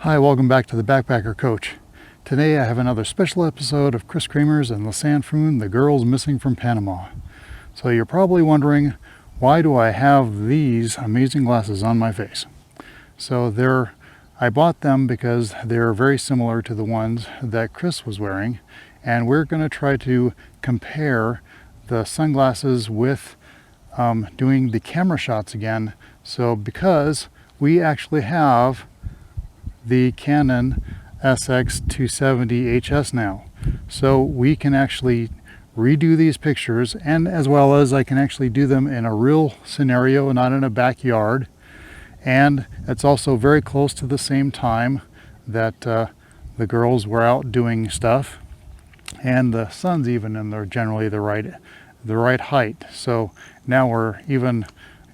Hi, welcome back to the Backpacker Coach. Today I have another special episode of Kris Kremers and Lisanne Froon, the girls missing from Panama. So you're probably wondering, why do I have these amazing glasses on my face? So I bought them because they're very similar to the ones that Kris was wearing, and we're going to try to compare the sunglasses with doing the camera shots again. So because we actually have the Canon SX270 HS now, so we can actually redo these pictures, and as well as I can actually do them in a real scenario, not in a backyard. And it's also very close to the same time that the girls were out doing stuff, and the sun's even in generally the right height. So now we're even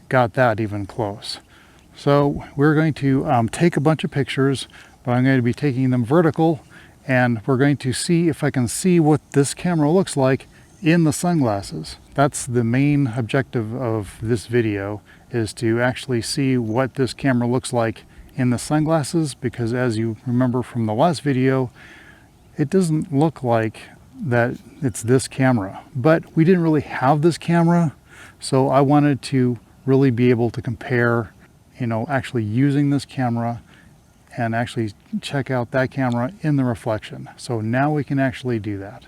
got that even close. So we're going to take a bunch of pictures, but I'm going to be taking them vertical, and we're going to see if I can see what this camera looks like in the sunglasses. That's the main objective of this video, is to actually see what this camera looks like in the sunglasses, because as you remember from the last video, it doesn't look like that it's this camera. But we didn't really have this camera, so I wanted to really be able to compare, actually using this camera and actually check out that camera in the reflection. So now we can actually do that.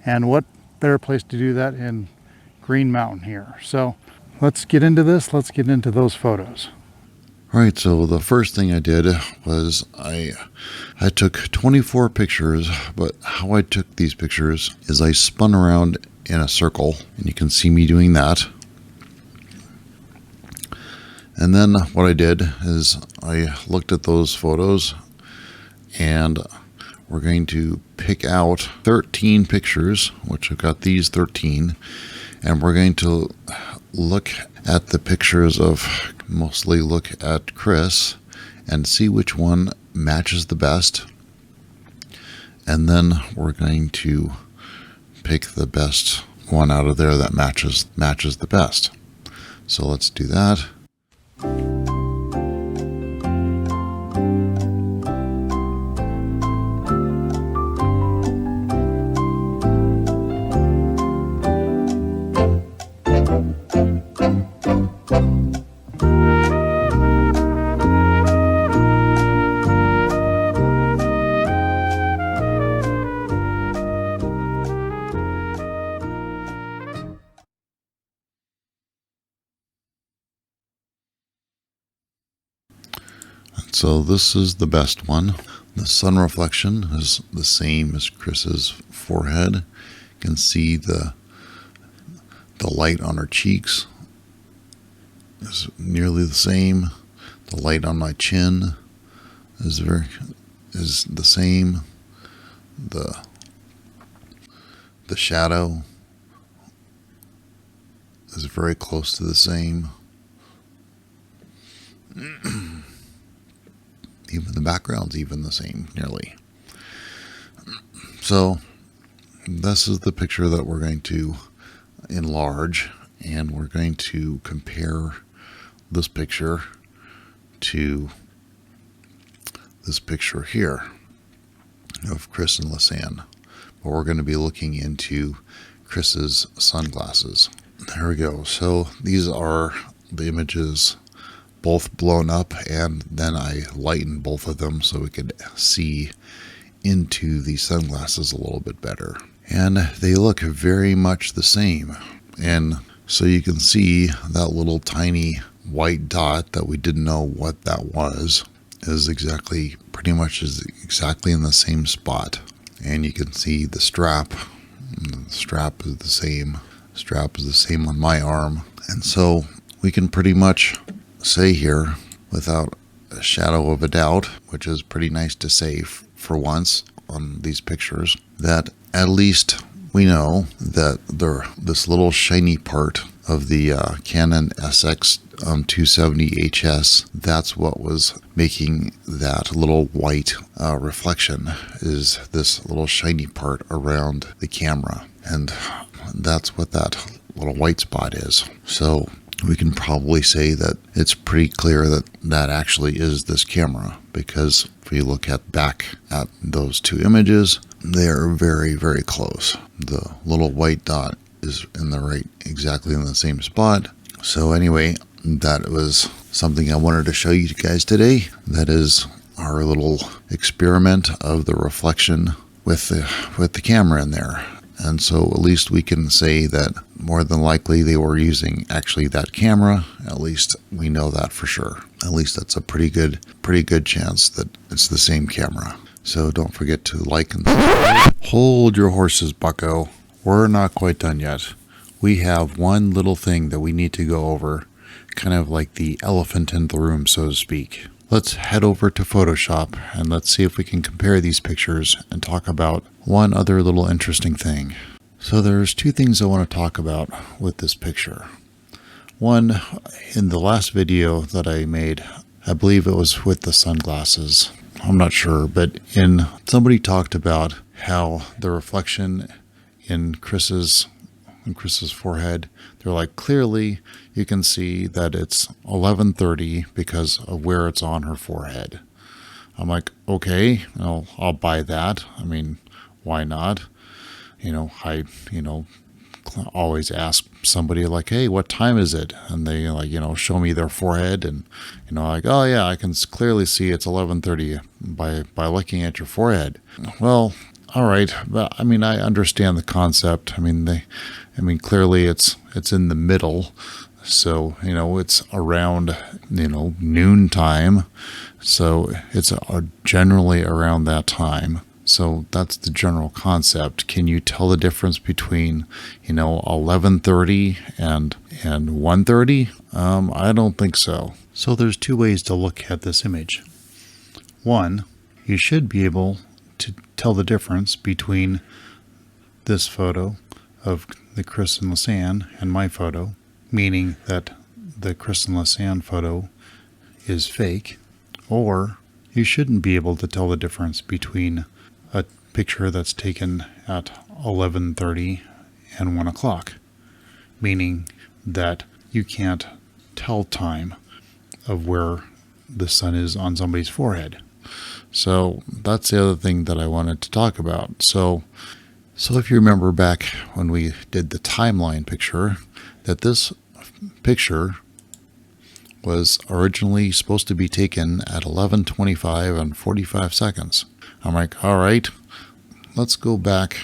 And what better place to do that in Green Mountain here. So let's get into this. Let's get into those photos. All right, so the first thing I did was I took 24 pictures, but how I took these pictures is I spun around in a circle, and you can see me doing that. And then what I did is I looked at those photos, and we're going to pick out 13 pictures, which I've got these 13, and we're going to look at the pictures mostly look at Kris and see which one matches the best. And then we're going to pick the best one out of there that matches the best. So let's do that. So this is the best one. The sun reflection is the same as Kris's forehead. You can see the light on her cheeks is nearly the same. The light on my chin is the same. The shadow is very close to the same. Even the background's even the same, nearly. So this is the picture that we're going to enlarge, and we're going to compare this picture to this picture here of Kris and Lisanne. But we're going to be looking into Kris's sunglasses. There we go. So these are the images, both blown up, and then I lightened both of them so we could see into the sunglasses a little bit better. And they look very much the same. And so you can see that little tiny white dot that we didn't know what that was is pretty much exactly in the same spot. And you can see the strap. The strap is the same. The strap is the same on my arm. And so we can pretty much say here, without a shadow of a doubt, which is pretty nice to say for once on these pictures, that at least we know that this little shiny part of the Canon SX270 HS, that's what was making that little white reflection, is this little shiny part around the camera. And that's what that little white spot is. So we can probably say that it's pretty clear that that actually is this camera, because if we look back at those two images, they are very, very close. The little white dot is exactly in the same spot. So anyway, that was something I wanted to show you guys today. That is our little experiment of the reflection with the camera in there. And so at least we can say that more than likely they were using actually that camera. At least we know that for sure. At least that's a pretty good chance that it's the same camera. So don't forget to like and subscribe. Hold your horses, bucko. We're not quite done yet. We have one little thing that we need to go over, kind of like the elephant in the room, so to speak. Let's head over to Photoshop and let's see if we can compare these pictures and talk about one other little interesting thing. So there's two things I want to talk about with this picture. One, in the last video that I made, I believe it was with the sunglasses. I'm not sure, but somebody talked about how the reflection in Kris's forehead, they're like, clearly you can see that it's 11:30 because of where it's on her forehead. I'm like, okay, I'll buy that. I mean, why not? I always ask somebody like, hey, what time is it? And they show me their forehead, and like, oh yeah, I can clearly see it's 11:30 by looking at your forehead. Well, all right, but I mean, I understand the concept. I mean, clearly it's in the middle, so it's around noon time, so it's generally around that time. So that's the general concept. Can you tell the difference between 11:30 and 1:30? I don't think so. So there's two ways to look at this image. One, you should be able to tell the difference between this photo of the Kris and Lisanne and my photo, meaning that the Kris and Lisanne photo is fake, or you shouldn't be able to tell the difference between a picture that's taken at 11:30 and 1 o'clock, meaning that you can't tell time of where the sun is on somebody's forehead. So that's the other thing that I wanted to talk about. So if you remember back when we did the timeline picture, that this picture was originally supposed to be taken at 11:25 and 45 seconds. I'm like, all right, let's go back.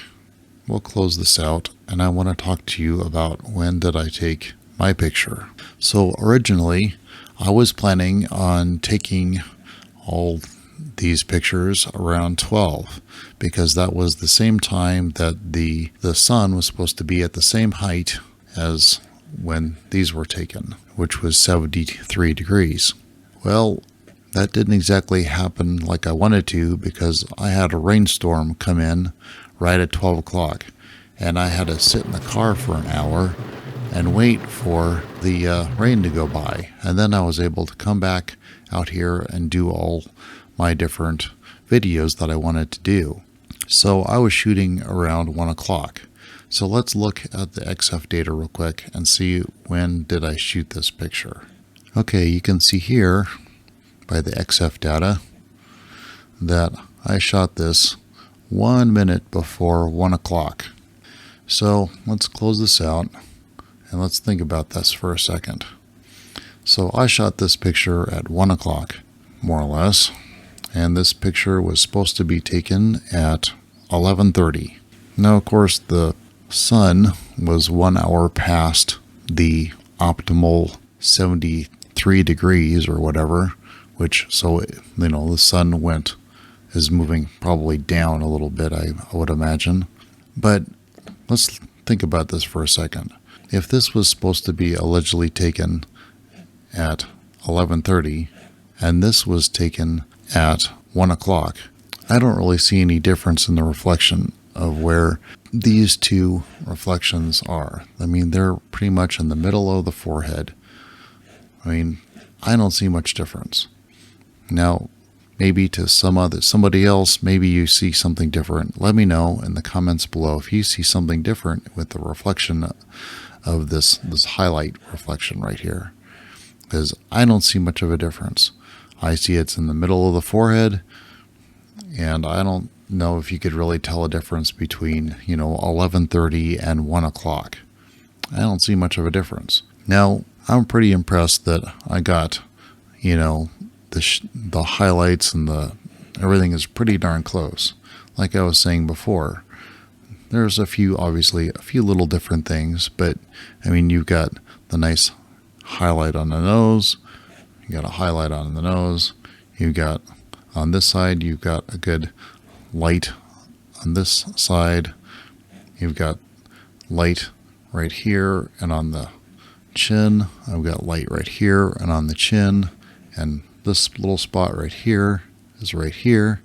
We'll close this out, and I want to talk to you about when did I take my picture. So originally, I was planning on taking all these pictures around 12, because that was the same time that the sun was supposed to be at the same height as when these were taken, which was 73 degrees. Well, that didn't exactly happen like I wanted to, because I had a rainstorm come in right at 12 o'clock, and I had to sit in the car for an hour and wait for the rain to go by. And then I was able to come back out here and do all my different videos that I wanted to do. So I was shooting around 1 o'clock. So let's look at the XF data real quick and see when did I shoot this picture. Okay, you can see here by the XF data that I shot this 1 minute before 1 o'clock. So let's close this out and let's think about this for a second. So I shot this picture at 1 o'clock, more or less, and this picture was supposed to be taken at 11:30. Now, of course, the sun was 1 hour past the optimal 73 degrees or whatever, which, so, the sun is moving probably down a little bit, I would imagine. But let's think about this for a second. If this was supposed to be allegedly taken at 11:30 and this was taken at 1 o'clock, I don't really see any difference in the reflection of where these two reflections are. I mean, they're pretty much in the middle of the forehead. I mean, I don't see much difference. Now, maybe to somebody else, maybe you see something different. Let me know in the comments below if you see something different with the reflection of this highlight reflection right here, because I don't see much of a difference. I see it's in the middle of the forehead, and I don't know if you could really tell a difference between, 11:30 and 1 o'clock. I don't see much of a difference. Now, I'm pretty impressed that I got, the highlights and everything is pretty darn close. Like I was saying before, there's obviously a few little different things, but I mean, you've got the nice highlight on the nose, you got a highlight on the nose, you've got on this side, you've got a good light on this side, you've got light right here, and on the chin, I've got light right here and on the chin, and this little spot right here is right here.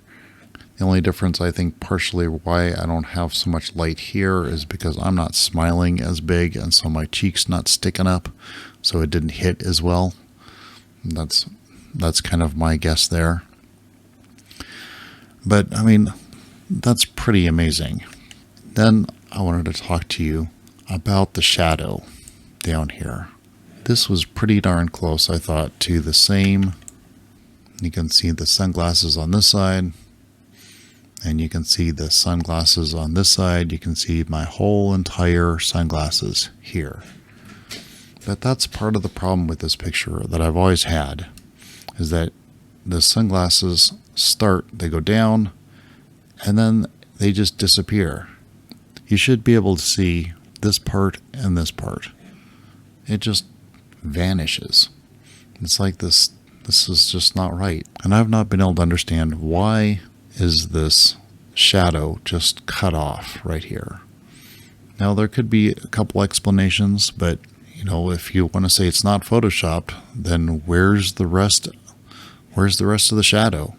The only difference, I think, partially why I don't have so much light here is because I'm not smiling as big, and so my cheek's not sticking up, so it didn't hit as well. That's kind of my guess there. But, I mean, that's pretty amazing. Then I wanted to talk to you about the shadow down here. This was pretty darn close, I thought, to the same. You can see the sunglasses on this side, and you can see the sunglasses on this side. You can see my whole entire sunglasses here. But that's part of the problem with this picture that I've always had, is that the sunglasses they go down, and then they just disappear. You should be able to see this part and this part. It just vanishes. It's like this is just not right. And I've not been able to understand, why is this shadow just cut off right here? Now, there could be a couple explanations, but if you want to say it's not photoshopped, then where's the rest of the shadow?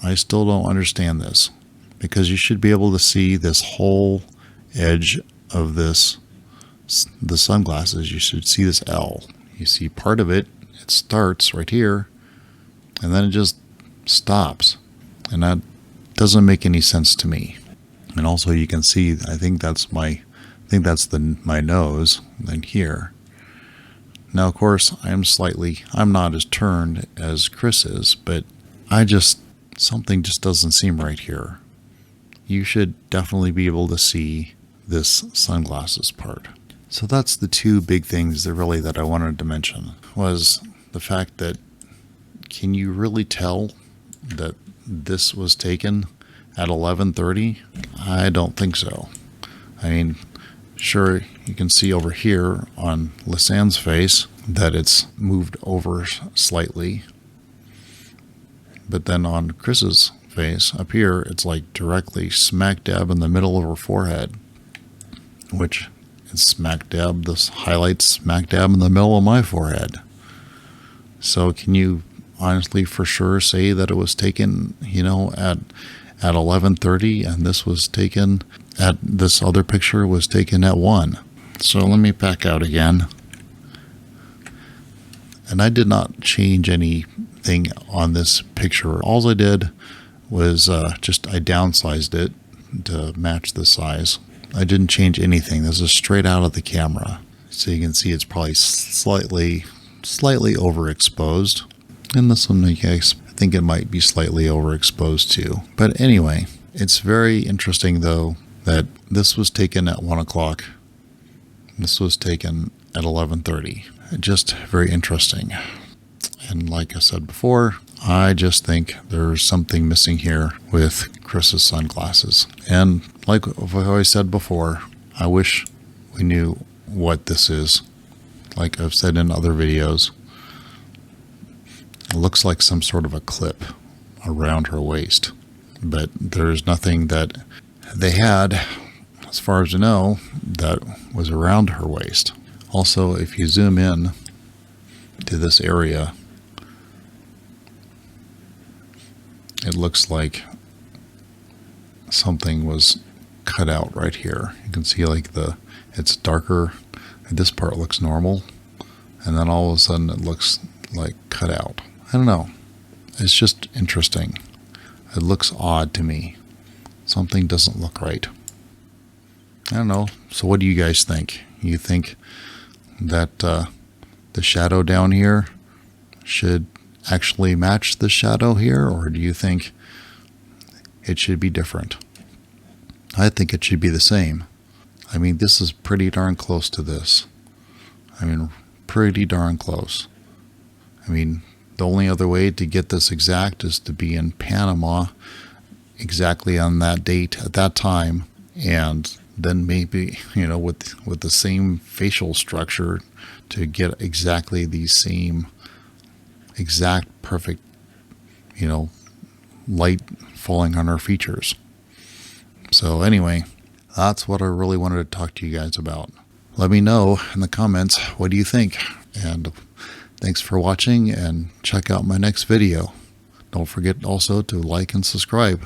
I still don't understand this, because you should be able to see this whole edge of the sunglasses. You should see this L. You see part of it. It starts right here, and then it just stops, and that doesn't make any sense to me. And also, you can see, I think that's my nose, then here. Now, of course, I'm not as turned as Kris is, but something just doesn't seem right here. You should definitely be able to see this sunglasses part. So that's the two big things that I wanted to mention, was the fact that, can you really tell that this was taken at 11:30? I don't think so. I mean, sure, you can see over here on Lisanne's face that it's moved over slightly, but then on Kris's face up here, it's like directly smack dab in the middle of her forehead, which is smack dab, this highlight smack dab in the middle of my forehead. So can you honestly for sure say that it was taken, at 11:30, and this other picture was taken at 1? So let me back out again. And I did not change anything on this picture. All I did was I downsized it to match the size. I didn't change anything. This is straight out of the camera. So you can see it's probably slightly overexposed. In this one, I think it might be slightly overexposed too. But anyway, it's very interesting though that this was taken at 1 o'clock. This was taken at 11:30. Just very interesting. And like I said before, I just think there's something missing here with Kris's sunglasses. And like I've always said before, I wish we knew what this is. Like I've said in other videos, it looks like some sort of a clip around her waist. But there's nothing that they had, as far as I know, that was around her waist. Also, if you zoom in to this area, it looks like something was cut out right here. You can see it's darker. This part looks normal, and then all of a sudden it looks like cut out. I don't know. It's just interesting. It looks odd to me. Something doesn't look right. I don't know. So what do you guys think? You think that the shadow down here should actually match the shadow here, or do you think it should be different? I think it should be the same. I mean, this is pretty darn close to this. I mean, pretty darn close. I mean, the only other way to get this exact is to be in Panama exactly on that date at that time, and then maybe, with the same facial structure to get exactly the same exact perfect, light falling on her features. So anyway, that's what I really wanted to talk to you guys about. Let me know in the comments, what do you think? And thanks for watching, and check out my next video. Don't forget also to like and subscribe.